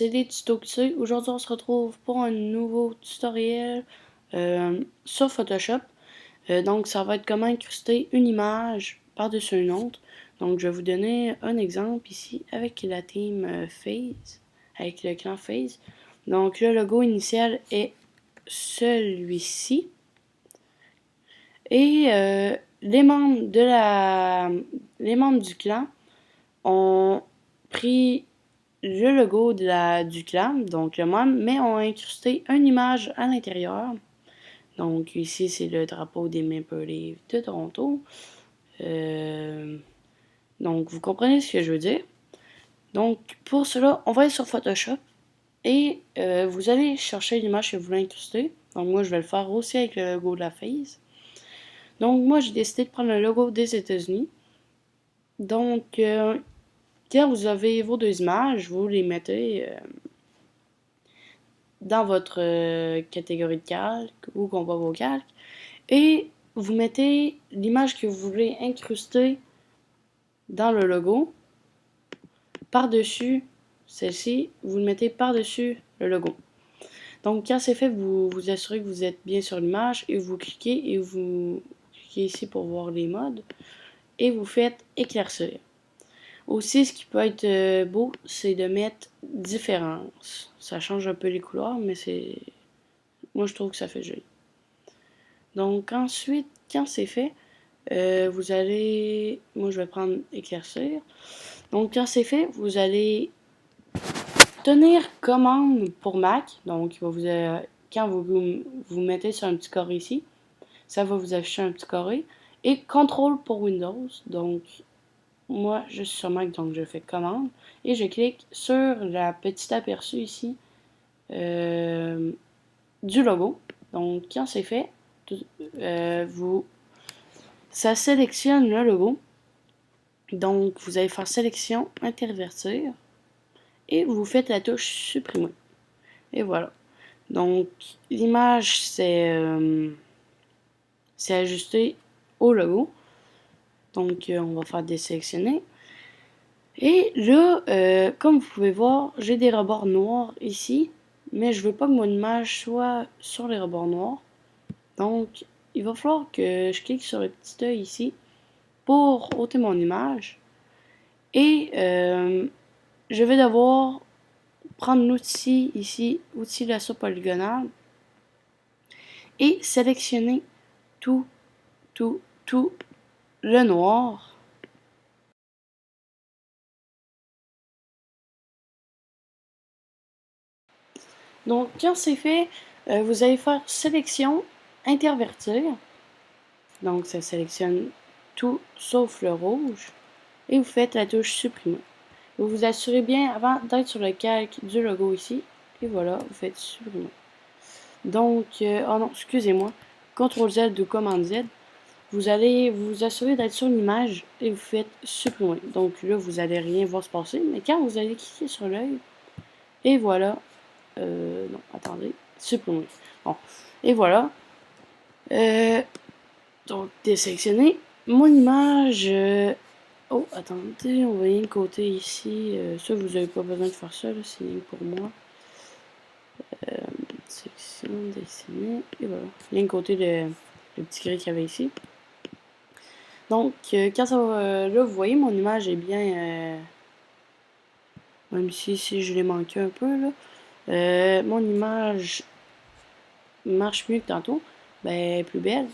C'est des tutos QC. Aujourd'hui, on se retrouve pour un nouveau tutoriel sur Photoshop. Donc, ça va être comment incruster une image par-dessus une autre. Donc, je vais vous donner un exemple ici avec la team Phase, avec le clan Phase. Donc, le logo initial est celui-ci. Et les membres du clan ont pris le logo du clan, donc le membre, mais ont incrusté une image à l'intérieur. Donc ici, c'est le drapeau des Maple Leafs de Toronto. Donc vous comprenez ce que je veux dire. Donc pour cela, on va aller sur Photoshop et vous allez chercher l'image que vous voulez incruster. Donc moi, je vais le faire aussi avec le logo de la Phase. Donc moi, j'ai décidé de prendre le logo des États-Unis. Donc quand vous avez vos deux images, vous les mettez dans votre catégorie de calque ou compas vos calques et vous mettez l'image que vous voulez incruster dans le logo par-dessus celle-ci, vous le mettez par-dessus le logo. Donc quand c'est fait, vous vous assurez que vous êtes bien sur l'image et vous cliquez ici pour voir les modes et vous faites éclaircir. Aussi, ce qui peut être beau, c'est de mettre différence. Ça change un peu les couleurs, mais moi je trouve que ça fait joli. Donc ensuite, quand c'est fait, vous allez... Moi, je vais prendre éclaircir. Donc quand c'est fait, vous allez tenir commande pour Mac. Donc quand vous mettez sur un petit carré ici, ça va vous afficher un petit carré. Et contrôle pour Windows. Donc moi, je suis sur Mac, donc je fais commande. Et je clique sur la petite aperçu ici du logo. Donc quand c'est fait, ça sélectionne le logo. Donc, vous allez faire sélection, intervertir, et vous faites la touche supprimer. Et voilà. Donc, l'image, c'est ajusté au logo. Donc, on va faire désélectionner. Et là, comme vous pouvez voir, j'ai des rebords noirs ici, mais je veux pas que mon image soit sur les rebords noirs. Donc, il va falloir que je clique sur le petit œil ici pour ôter mon image. Et je vais devoir prendre l'outil ici, outil lasso polygonal, et sélectionner tout le noir. Donc quand c'est fait, vous allez faire sélection, intervertir. Donc ça sélectionne tout sauf le rouge. Et vous faites la touche supprimer. Vous vous assurez bien avant d'être sur le calque du logo ici. Et voilà, vous faites supprimer. Donc, oh non, excusez-moi. CTRL Z ou commande Z. Vous allez vous assurer d'être sur l'image et vous faites supprimer. Donc là, vous n'allez rien voir se passer. Mais quand vous allez cliquer sur l'œil, et voilà. Non, attendez. Supprimer. Bon. Et voilà. Donc, désélectionner. Mon image. Oh, attendez, on va rien côté ici. Ça, vous n'avez pas besoin de faire ça, c'est rien pour moi. Sélection, dessiner. Et voilà. Rien côté le petit gris qu'il y avait ici. Donc, quand ça va, là, vous voyez, mon image est bien, même si je l'ai manqué un peu, là, mon image marche mieux que tantôt, ben, elle est plus belle,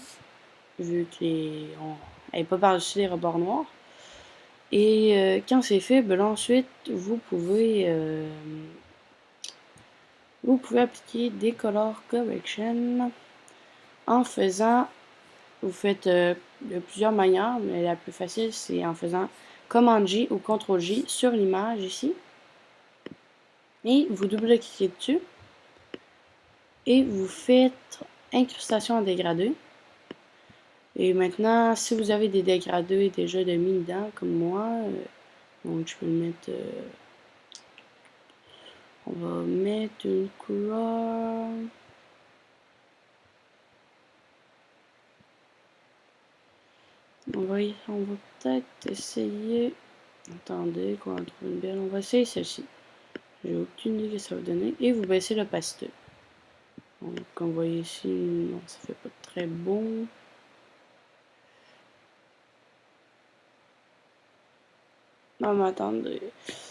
vu qu'elle n'est pas par-dessus les rebords noirs. Et quand c'est fait, ben là, ensuite, vous pouvez appliquer des color correction en faisant, vous faites de plusieurs manières, mais la plus facile, c'est en faisant commande J ou CTRL J sur l'image ici. Et vous double-cliquez dessus. Et vous faites incrustation en dégradé. Et maintenant, si vous avez des dégradés déjà de mis dedans, comme moi, donc je peux le mettre... on va mettre une couleur... On va peut-être essayer... Attendez, qu'on va trouver une belle. On va essayer celle-ci. J'ai aucune idée ce que ça va donner. Et vous baissez l'opacité. Donc, comme vous voyez ici, non, ça fait pas très bon. Non, mais attendez.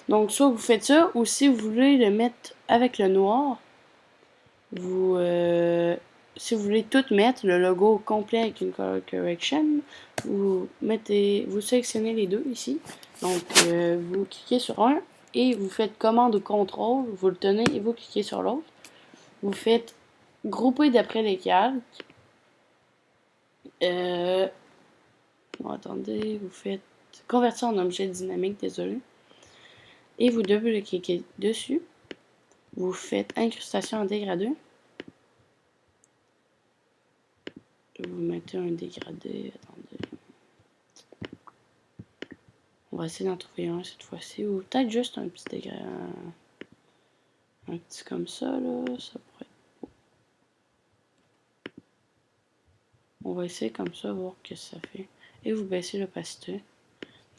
Donc, soit vous faites ça, ou si vous voulez le mettre avec le noir, vous, si vous voulez tout mettre, le logo complet avec une color correction, vous sélectionnez les deux ici. Donc, vous cliquez sur un et vous faites commande ou contrôle, vous le tenez et vous cliquez sur l'autre. Vous faites grouper d'après les calques. Bon, attendez, vous faites convertir en objet dynamique, désolé. Et vous double-cliquez dessus. Vous faites incrustation en dégradé. Vous mettez un dégradé, attendez. On va essayer d'en trouver un cette fois-ci. Ou peut-être juste un petit dégradé. Un petit comme ça, là. Ça pourrait être beau. On va essayer comme ça, voir ce que ça fait. Et vous baissez l'opacité.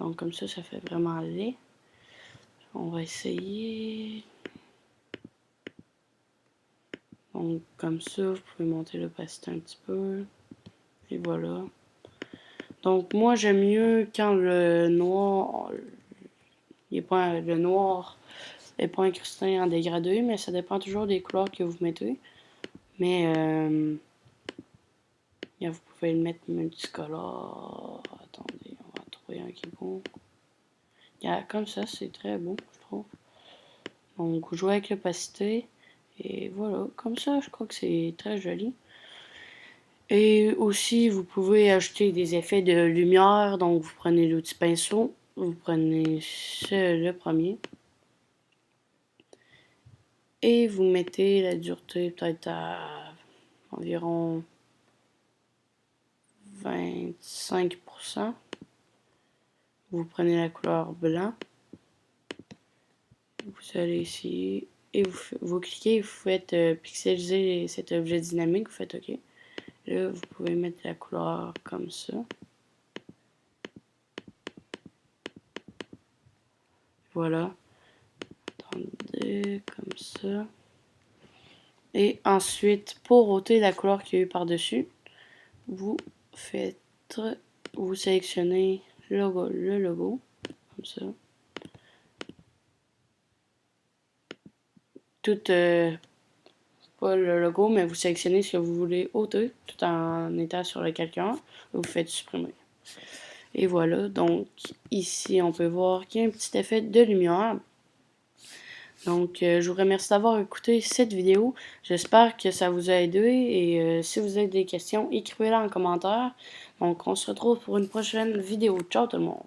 Donc comme ça fait vraiment laid. On va essayer. Donc comme ça, vous pouvez monter l'opacité un petit peu. Et voilà. Donc moi j'aime mieux quand le noir n'est pas incrusté en dégradé, mais ça dépend toujours des couleurs que vous mettez. Mais vous pouvez le mettre multicolore. Attendez, on va trouver un qui est bon. Comme ça, c'est très beau, je trouve. Donc vous jouez avec l'opacité. Et voilà, comme ça, je crois que c'est très joli. Et aussi, vous pouvez ajouter des effets de lumière. Donc, vous prenez l'outil pinceau. Vous prenez le premier. Et vous mettez la dureté peut-être à environ 25%. Vous prenez la couleur blanc. Vous allez ici. Et vous cliquez, vous faites pixeliser cet objet dynamique. Vous faites OK. Là, vous pouvez mettre la couleur comme ça. Voilà. Attendez, comme ça. Et ensuite, pour ôter la couleur qu'il y a eu par-dessus, vous sélectionnez le logo, comme ça. Pas le logo, mais vous sélectionnez ce que vous voulez ôter, tout en étant sur le calculateur, et vous faites supprimer. Et voilà, donc ici on peut voir qu'il y a un petit effet de lumière. Donc je vous remercie d'avoir écouté cette vidéo. J'espère que ça vous a aidé et si vous avez des questions, écrivez-les en commentaire. Donc on se retrouve pour une prochaine vidéo. Ciao tout le monde!